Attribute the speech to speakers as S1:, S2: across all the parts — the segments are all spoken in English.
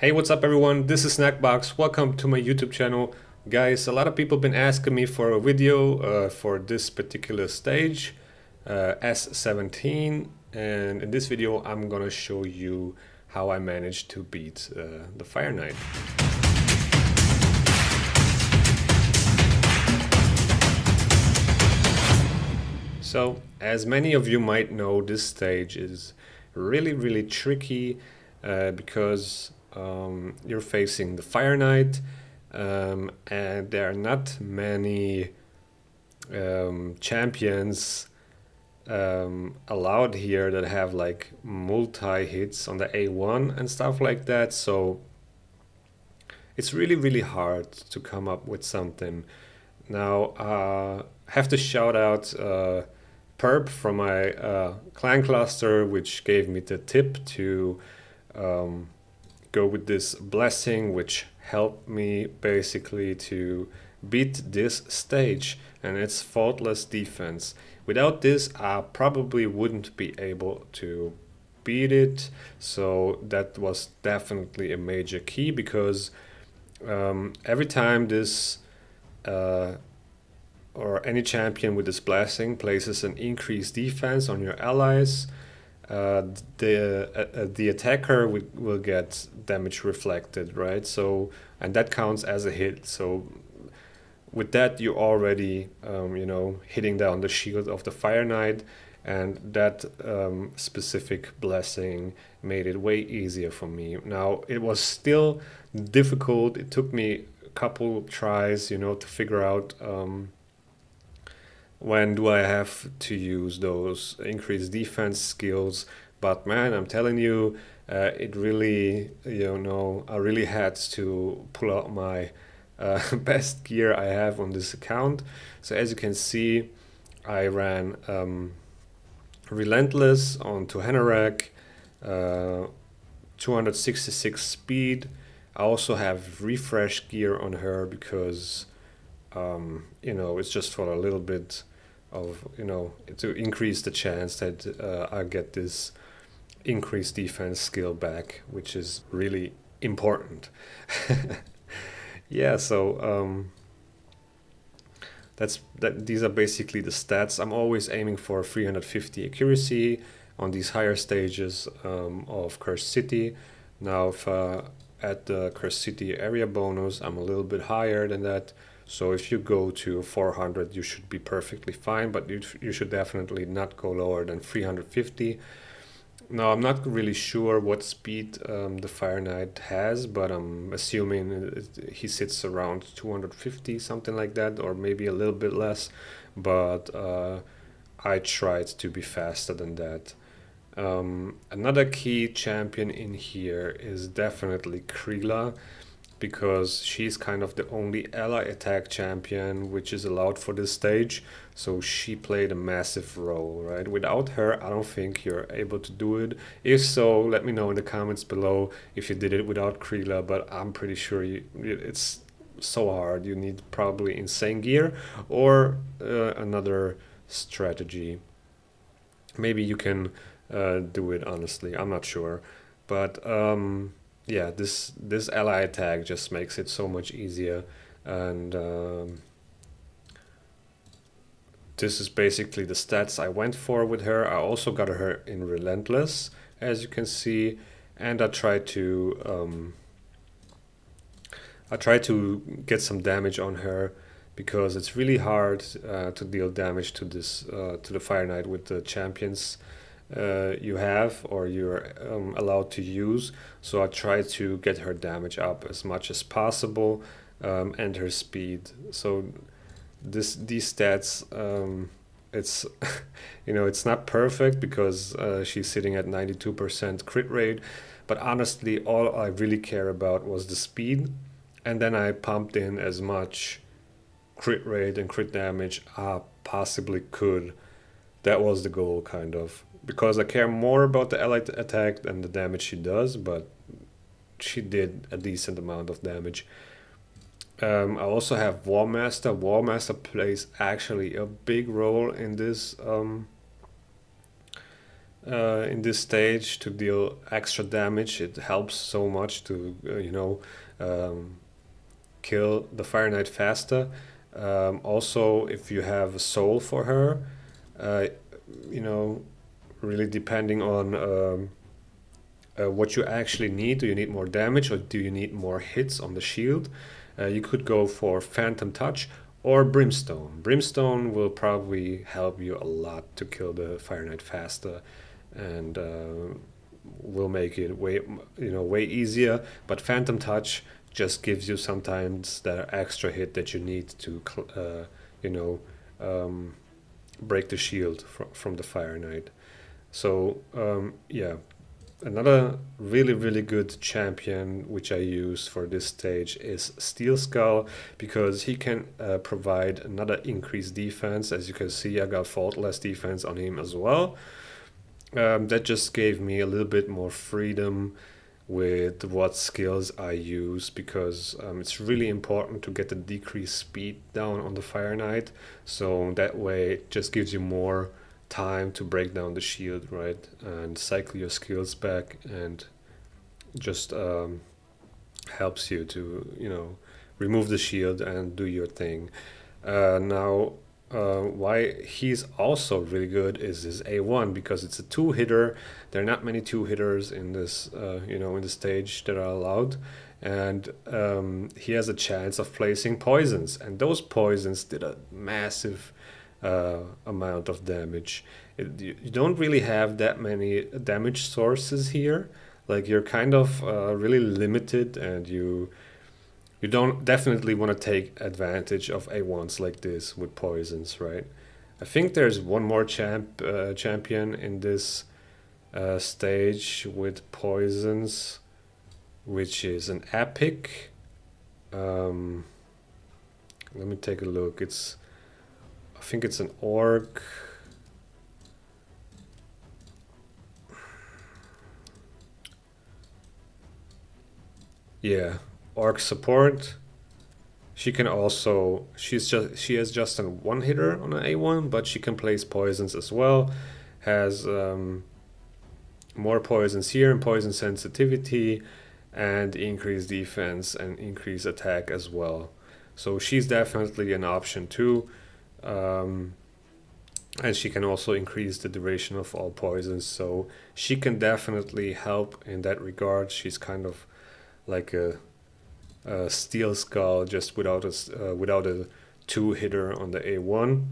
S1: Hey, what's up everyone? This is Snackbox. Welcome to my YouTube channel. Guys, a lot of people have been asking me for a video for this particular stage, S17. And in this video, I'm gonna show you how I managed to beat the Fire Knight. So, as many of you might know, this stage is really tricky because you're facing the Fire Knight, and there are not many champions allowed here that have like multi-hits on the A1 and stuff like that. So it's really hard to come up with something. Now, I have to shout out Perp from my clan cluster, which gave me the tip to go with this blessing, which helped me basically to beat this stage, and it's faultless defense. Without this, I probably wouldn't be able to beat it, so that was definitely a major key because every time this or any champion with this blessing places an increased defense on your allies, the attacker will get damage reflected, right? So, and that counts as a hit. So with that, you're already hitting down the shield of the Fire Knight, and that specific blessing made it way easier for me. Now, it was still difficult. It took me a couple tries, to figure out when do I have to use those increased defense skills. But man, I'm telling you, it really, I really had to pull out my best gear I have on this account. So as you can see, I ran Relentless onto Hanorak, 266 speed. I also have refresh gear on her because it's just for a little bit of, to increase the chance that I get this increased defense skill back, which is really important. Yeah, so these are basically the stats. I'm always aiming for 350 accuracy on these higher stages of Cursed City. Now, if at the Cursed City area bonus, I'm a little bit higher than that. So if you go to 400, you should be perfectly fine, but you should definitely not go lower than 350. Now, I'm not really sure what speed the Fire Knight has, but I'm assuming he sits around 250, something like that, or maybe a little bit less. But I tried to be faster than that. Another key champion in here is definitely Krila, because she's kind of the only ally attack champion which is allowed for this stage. So she played a massive role, right? Without her, I don't think you're able to do it. If so, let me know in the comments below if you did it without Krila, but I'm pretty sure it's so hard. You need probably insane gear or another strategy. Maybe you can do it, honestly. I'm not sure. But yeah, this ally attack just makes it so much easier, and this is basically the stats I went for with her. I also got her in Relentless, as you can see, and I tried to get some damage on her because it's really hard to deal damage to this to the Fire Knight with the champions you have or you're allowed to use. So I try to get her damage up as much as possible, and her speed. So these stats, it's it's not perfect because she's sitting at 92% crit rate, but honestly all I really care about was the speed, and then I pumped in as much crit rate and crit damage I possibly could. That was the goal, kind of, because I care more about the allied attack than the damage she does, but she did a decent amount of damage. I also have Warmaster. Warmaster plays actually a big role in this in this stage to deal extra damage. It helps so much to, kill the Fire Knight faster. Also, if you have a soul for her, uh, you know, really depending on what you actually need. Do you need more damage or do you need more hits on the shield? You could go for Phantom Touch or Brimstone. Brimstone will probably help you a lot to kill the Fire Knight faster and will make it way easier. But Phantom Touch just gives you sometimes that extra hit that you need to you know break the shield from the Fire Knight. So yeah, another really good champion which I use for this stage is Steel Skull, because he can provide another increased defense. As you can see, I got faultless defense on him as well. That just gave me a little bit more freedom with what skills I use, because it's really important to get the decreased speed down on the Fire Knight, so that way it just gives you more time to break down the shield, right, and cycle your skills back, and just helps you to remove the shield and do your thing. Now why he's also really good is his A1, because it's a two-hitter. There are not many two-hitters in this, in the stage that are allowed, and he has a chance of placing poisons, and those poisons did a massive amount of damage. You don't really have that many damage sources here. Like, you're kind of really limited, and you don't definitely want to take advantage of A1s like this with poisons, right? I think there's one more champion in this stage with poisons, which is an epic. Let me take a look. I think it's an orc. Yeah, orc support. She has just a one hitter on an A1, but she can place poisons as well. Has more poisons here and poison sensitivity, and increased defense and increased attack as well. So she's definitely an option too. And she can also increase the duration of all poisons, so she can definitely help in that regard. She's kind of like a Steel Skull, just without a two-hitter on the A1.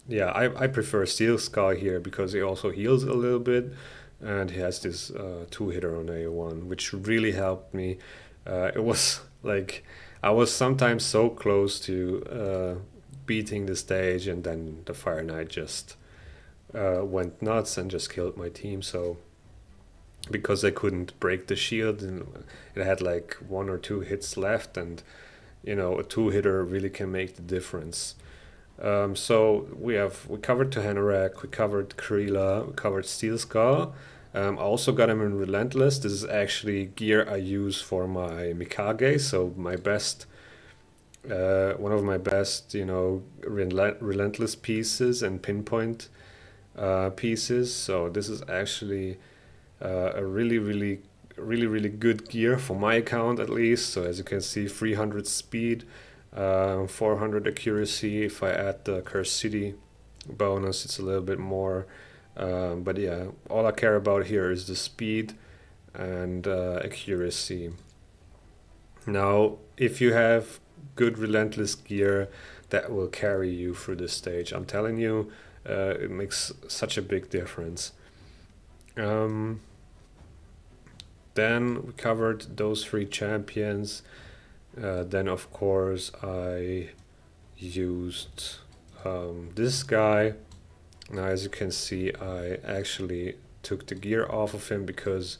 S1: Yeah, I prefer Steel Skull here because he also heals a little bit, and he has this two-hitter on A1, which really helped me. It was like I was sometimes so close to beating the stage, and then the Fire Knight just went nuts and just killed my team. So because I couldn't break the shield, and it had like one or two hits left, and a two-hitter really can make the difference. So we covered Tehanarak, we covered Krila, we covered Steel Skull. I also got him in Relentless. This is actually gear I use for my Mikage, so my best, one of my best, Relentless pieces and pinpoint pieces. So this is actually a really good gear for my account, at least. So as you can see, 300 speed, 400 accuracy. If I add the Cursed City bonus, it's a little bit more. But yeah, all I care about here is the speed and accuracy. Now, if you have good Relentless gear, that will carry you through this stage. I'm telling you, it makes such a big difference. Then we covered those three champions. Then of course I used this guy. Now, as you can see, I actually took the gear off of him, because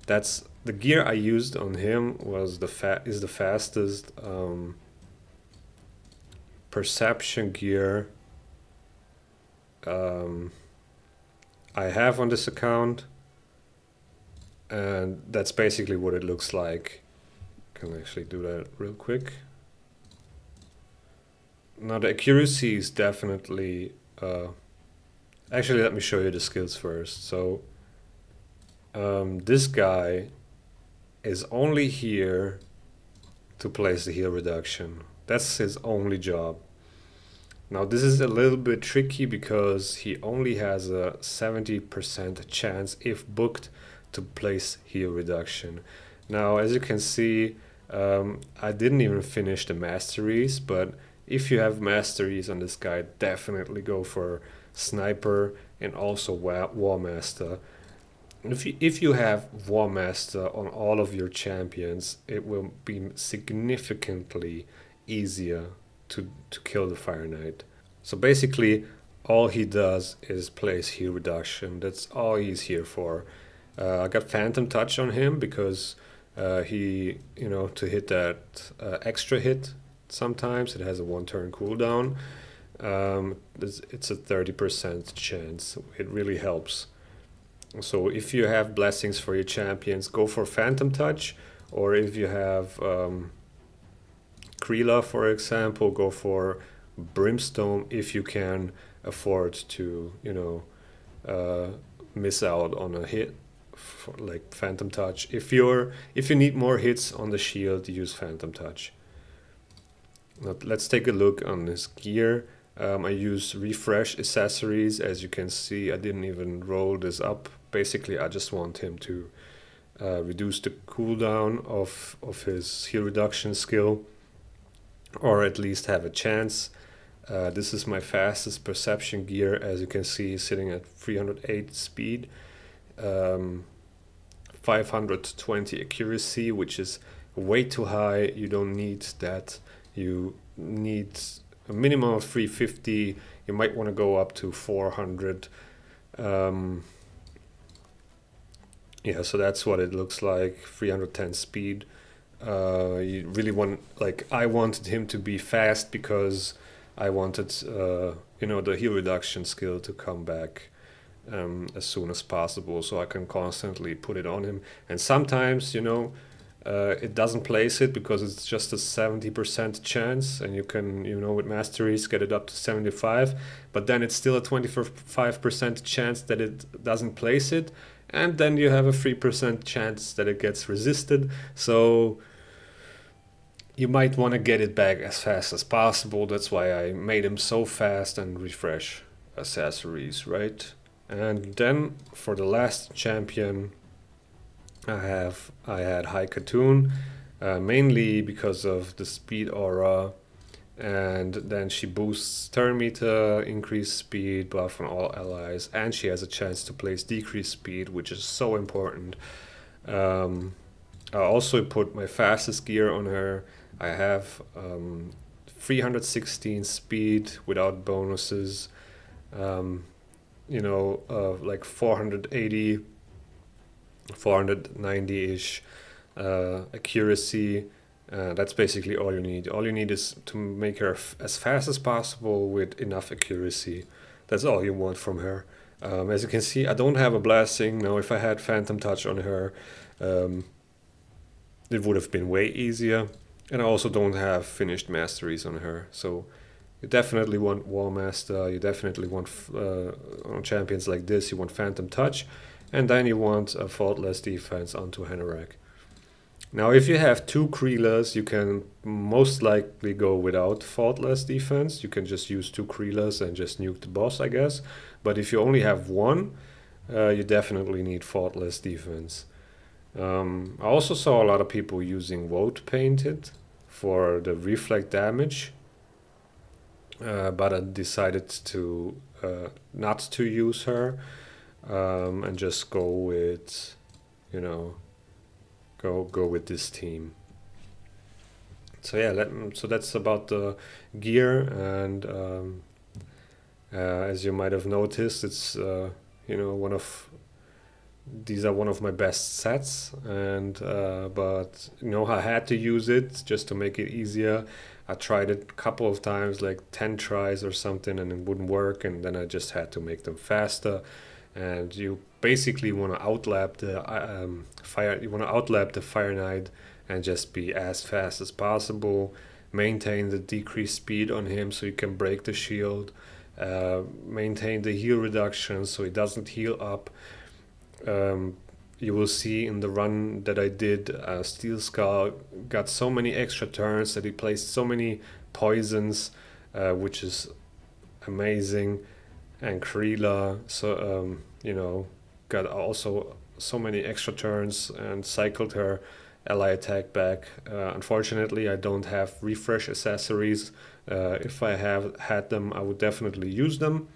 S1: that's the gear I used on him was the fastest perception gear I have on this account, and that's basically what it looks like. Can actually do that real quick. Now the accuracy is definitely Actually, let me show you the skills first. So this guy is only here to place the heal reduction. That's his only job. Now this is a little bit tricky because he only has a 70% chance, if booked, to place heal reduction. Now as you can see, I didn't even finish the masteries, but if you have masteries on this guy, definitely go for sniper and also war master. If you have War Master on all of your champions, it will be significantly easier to kill the Fire Knight. So basically, all he does is place heal reduction. That's all he's here for. I got Phantom Touch on him because to hit that extra hit sometimes, it has a 1 turn cooldown. It's a 30% chance. It really helps. So if you have blessings for your champions, go for Phantom Touch, or if you have Krila, for example, go for Brimstone if you can afford to, miss out on a hit, for like Phantom Touch. If you need more hits on the shield, use Phantom Touch. Now, let's take a look on his gear. I use refresh accessories. As you can see, I didn't even roll this up. Basically, I just want him to reduce the cooldown of his heal reduction skill, or at least have a chance. This is my fastest perception gear. As you can see, he's sitting at 308 speed, 520 accuracy, which is way too high. You don't need that. You need a minimum of 350. You might want to go up to 400. Yeah, so that's what it looks like. 310 speed. You really want, like, I wanted him to be fast because I wanted the heal reduction skill to come back as soon as possible, so I can constantly put it on him. And sometimes it doesn't place it because it's just a 70% chance, and you can, with masteries get it up to 75, but then it's still a 25% chance that it doesn't place it, and then you have a 3% chance that it gets resisted. So you might want to get it back as fast as possible. That's why I made him so fast and refresh accessories, right? And then for the last champion, I had High Katoon, mainly because of the speed aura, and then she boosts turn meter, increased speed buff on all allies, and she has a chance to place decreased speed, which is so important. I also put my fastest gear on her. I have 316 speed without bonuses, like 480, 490-ish accuracy. That's basically all you need. All you need is to make her as fast as possible with enough accuracy. That's all you want from her. As you can see, I don't have a blessing. Now, if I had Phantom Touch on her, it would have been way easier. And I also don't have finished masteries on her. So you definitely want War Master. You definitely want, on champions like this, you want Phantom Touch. And then you want a faultless defense onto Hanorach. Now, if you have 2 Kreelers, you can most likely go without faultless defense. You can just use 2 Kreelers and just nuke the boss, I guess. But if you only have 1, you definitely need faultless defense. I also saw a lot of people using Woad Painted for the reflect damage. But I decided to not to use her and just go with, go with this team. So yeah, so that's about the gear, and as you might have noticed, it's these are one of my best sets, and but I had to use it just to make it easier. I tried it a couple of times, like 10 tries or something, and it wouldn't work, and then I just had to make them faster. And you basically want to outlap the Fire Knight and just be as fast as possible. Maintain the decreased speed on him so you can break the shield, maintain the heal reduction so he doesn't heal up. You will see in the run that I did, Steel Skull got so many extra turns that he placed so many poisons, which is amazing. And Krila, so got also so many extra turns and cycled her ally attack back. Unfortunately, I don't have refresh accessories. If I had them, I would definitely use them.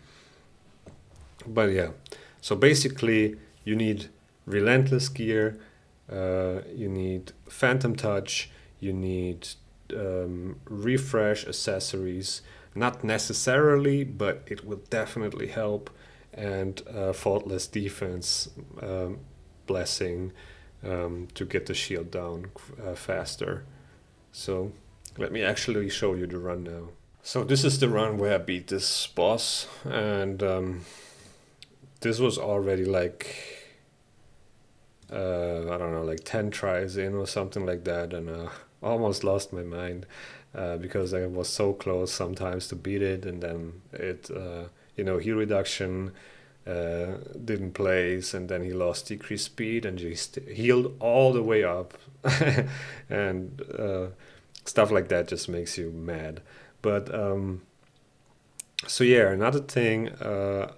S1: But yeah, so basically you need Relentless gear, you need Phantom Touch, you need refresh accessories. Not necessarily, but it will definitely help. And faultless defense, blessing, to get the shield down faster. So let me actually show you the run now. So this is the run where I beat this boss, and this was already like I don't know, like 10 tries in or something like that, and almost lost my mind because I was so close sometimes to beat it, and then it heal reduction didn't place, and then he lost decreased speed and just healed all the way up. And stuff like that just makes you mad. But so yeah, another thing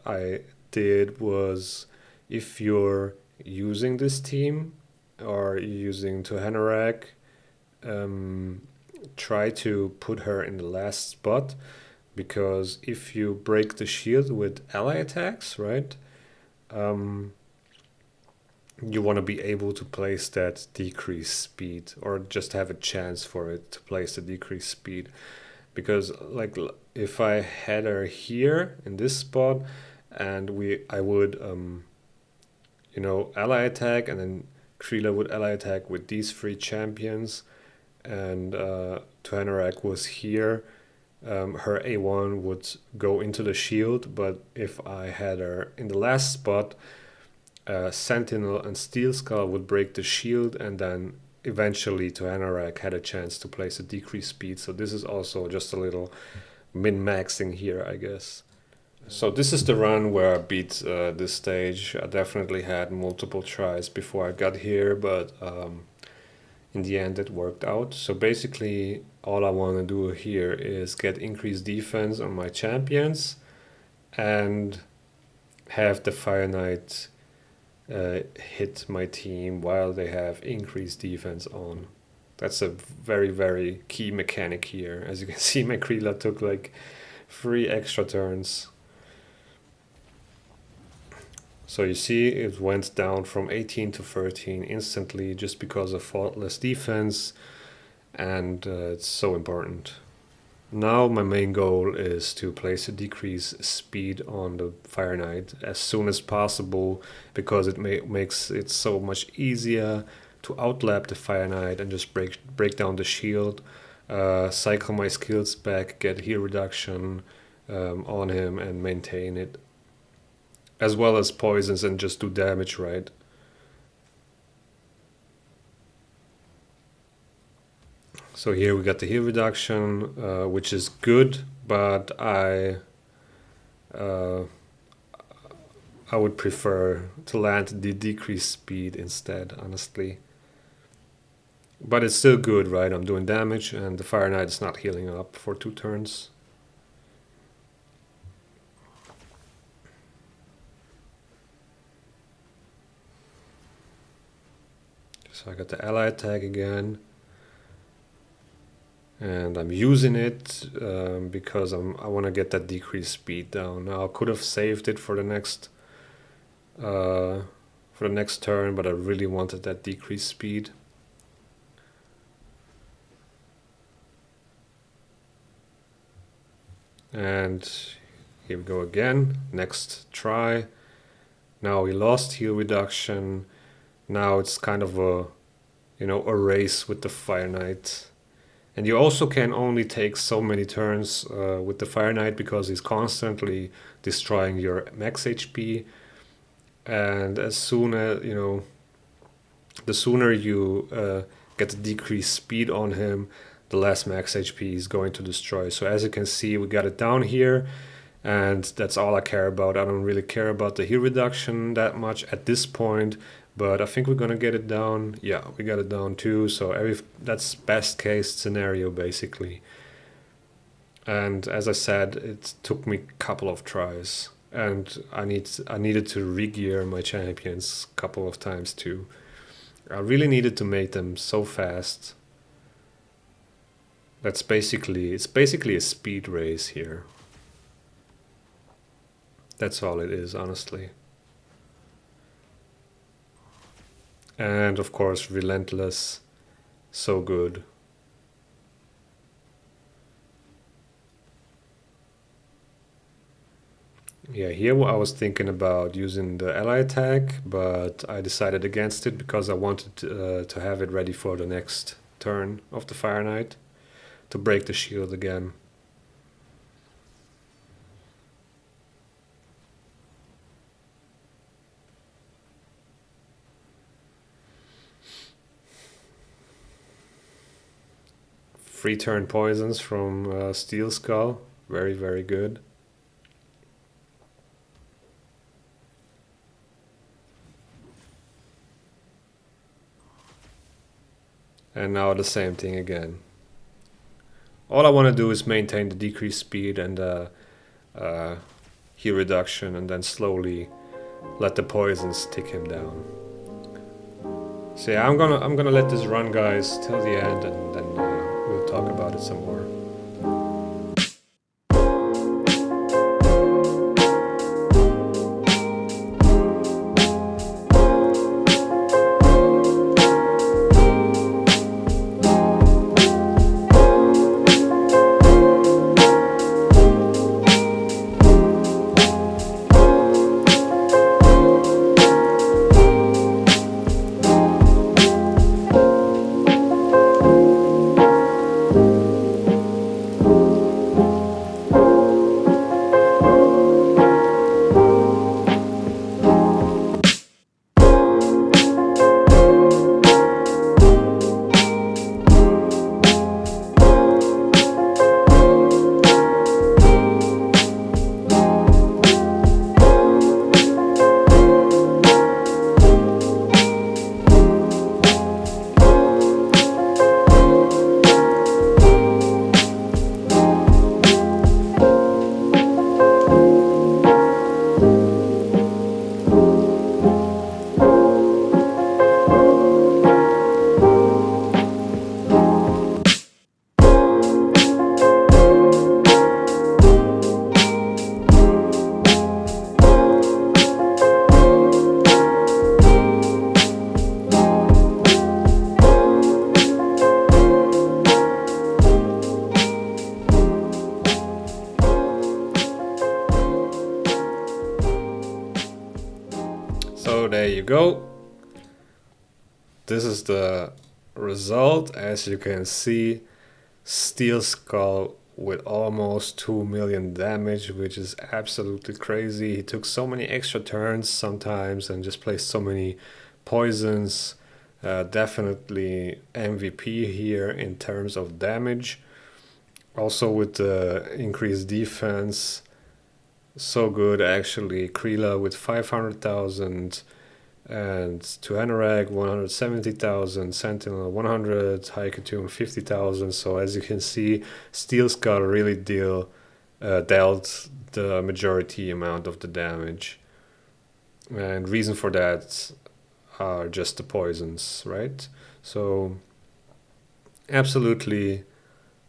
S1: I did was, if you're using this team or using Tohanarak, try to put her in the last spot, because if you break the shield with ally attacks, right, you want to be able to place that decreased speed, or just have a chance for it to place the decreased speed. Because like if I had her here in this spot, and I would ally attack, and then Krila would ally attack with these 3 champions, and Tohanarak was here, her A1 would go into the shield. But if I had her in the last spot, Sentinel and Steel Skull would break the shield, and then eventually Tohanarak had a chance to place a decreased speed. So this is also just a little min-maxing here, I guess. So this is the run where I beat this stage. I definitely had multiple tries before I got here, but in the end it worked out. So basically all I want to do here is get increased defense on my champions and have the Fire Knight hit my team while they have increased defense on. That's a very, very key mechanic here. As you can see, my Krila took like 3 extra turns. So you see it went down from 18 to 13 instantly just because of faultless defense, and it's so important. Now my main goal is to place a decreased speed on the Fire Knight as soon as possible, because it makes it so much easier to outlap the Fire Knight and just break down the shield, cycle my skills back, get heal reduction on him, and maintain it, as well as poisons, and just do damage, right? So here we got the heal reduction, which is good, but I would prefer to land the decreased speed instead, honestly. But it's still good, right? I'm doing damage, and the Fire Knight is not healing up for 2 turns. So I got the ally attack again, and I'm using it because I want to get that decreased speed down. Now I could have saved it for the next turn, but I really wanted that decreased speed. And here we go again, next try. Now we lost heal reduction. Now it's kind of a race with the Fire Knight. And you also can only take so many turns with the Fire Knight, because he's constantly destroying your max HP. And as soon as, the sooner you get the decreased speed on him, the less max HP he's going to destroy. So as you can see, we got it down here. and that's all I care about. I don't really care about the heal reduction that much at this point, but I think we're gonna get it down. Yeah, we got it down too, so that's best case scenario basically. And as I said, it took me a couple of tries, and I needed to re-gear my champions a couple of times too. I really needed to make them so fast. It's basically a speed race here. That's all it is, honestly. And of course, relentless, so good. Yeah, here I was thinking about using the ally attack, but I decided against it because I wanted to have it ready for the next turn of the Fire Knight to break the shield again. Free turn poisons from Steel Skull, very, very good. And now the same thing again. All I want to do is maintain the decreased speed and heal reduction, and then slowly let the poisons tick him down. So yeah, I'm gonna let this run, guys, till the end, and then we'll talk about it some more. So there you go. This is the result. As you can see, Steel Skull with almost 2 million damage, which is absolutely crazy. He took so many extra turns sometimes and just placed so many poisons. Definitely MVP here in terms of damage. Also with the increased defense, so good actually. Krila with 500,000 and Tuhanorag 170,000, Sentinel 100, Haikatoon 50,000. So as you can see, Steel Skull really dealt the majority amount of the damage. And reason for that are just the poisons, right? So absolutely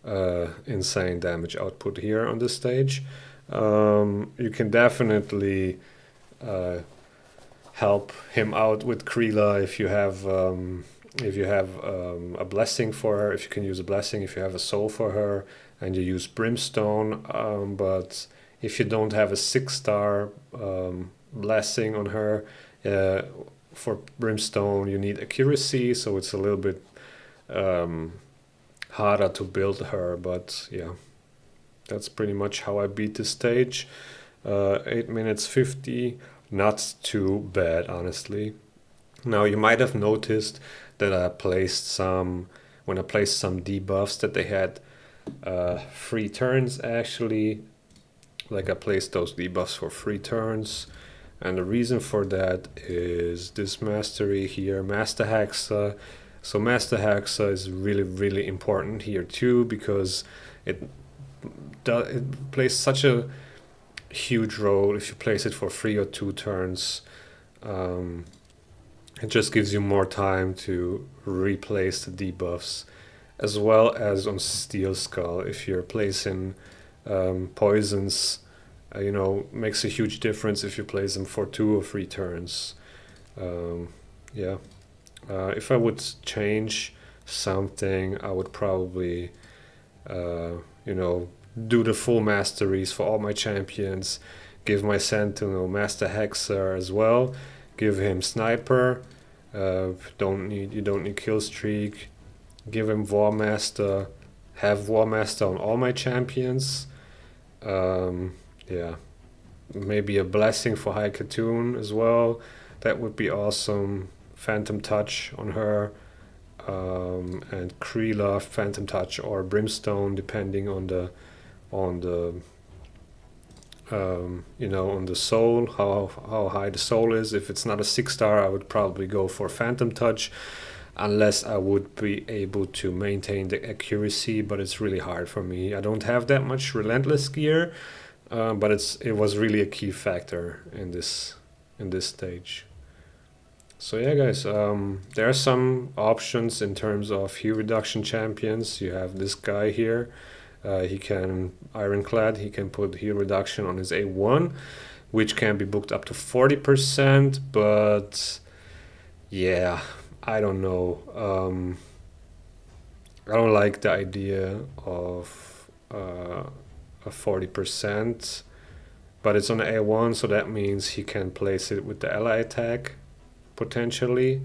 S1: insane damage output here on this stage. You can definitely help him out with Krila if you have a blessing for her, if you can use a blessing, if you have a soul for her, and you use Brimstone. But if you don't have a 6-star blessing on her, for Brimstone you need accuracy, so it's a little bit harder to build her. But yeah, that's pretty much how I beat this stage. 8 minutes 50. Not too bad, honestly. Now you might have noticed that when I placed some debuffs, that they had 3 turns actually, like I placed those debuffs for 3 turns. And the reason for that is this mastery here, Master Hexa. So Master Hexa is really important here too, because it plays such a huge role if you place it for 3 or 2 turns. It just gives you more time to replace the debuffs, as well as on Steel Skull. If you're placing poisons, you know, makes a huge difference if you place them for 2 or 3 turns. Yeah. If I would change something, I would probably, you know, do the full masteries for all my champions, give my Sentinel Master Hexer as well, give him Sniper, you don't need Kill Streak, give him War Master, have War Master on all my champions. Yeah, maybe a Blessing for High Cartoon as well, that would be awesome. Phantom Touch on her, and Kreela, Phantom Touch or Brimstone, depending on the you know, on the soul, how high the soul is. If it's not a 6-star, I would probably go for Phantom Touch, unless I would be able to maintain the accuracy, but it's really hard for me. I don't have that much Relentless gear, but it was really a key factor in this stage. So yeah, guys, there are some options in terms of hue reduction champions. You have this guy here. He can, Ironclad, he can put hue reduction on his A1, which can be booked up to 40%, but yeah, I don't know. I don't like the idea of a 40%, but it's on the A1, so that means he can place it with the ally attack, potentially.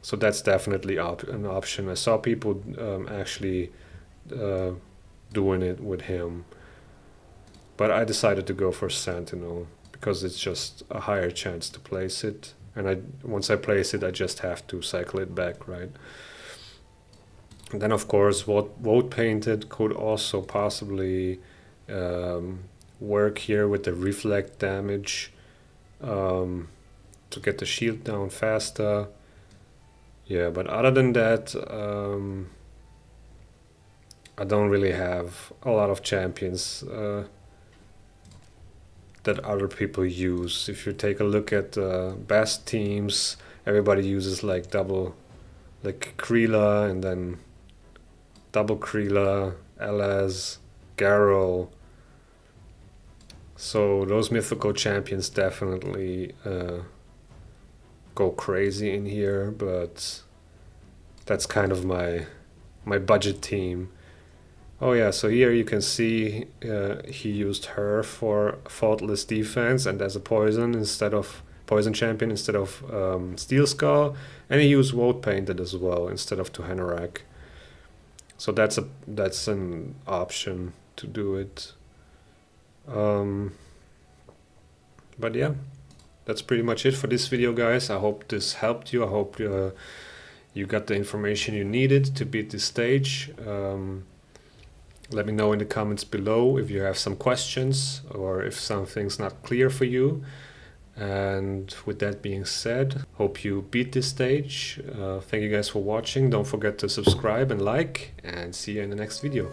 S1: So that's definitely an option. I saw people actually doing it with him, but I decided to go for Sentinel because it's just a higher chance to place it, and once I place it, I just have to cycle it back, right? And then of course Vote Painted could also possibly work here with the reflect damage, to get the shield down faster. Yeah, but other than that, I don't really have a lot of champions that other people use. If you take a look at best teams, everybody uses like Kreela, and then double Kreela, LS, Garrow. So those mythical champions definitely go crazy in here, but that's kind of my budget team. Oh yeah, so here you can see he used her for faultless defense and as a poison champion instead of Steel Skull, and he used Vote Painted as well instead of Tuhanarak. So that's an option to do it. But yeah, that's pretty much it for this video, guys. I hope this helped you. I hope you got the information you needed to beat this stage. Let me know in the comments below if you have some questions or if something's not clear for you. And with that being said, hope you beat this stage. Thank you guys for watching. Don't forget to subscribe and like, and see you in the next video.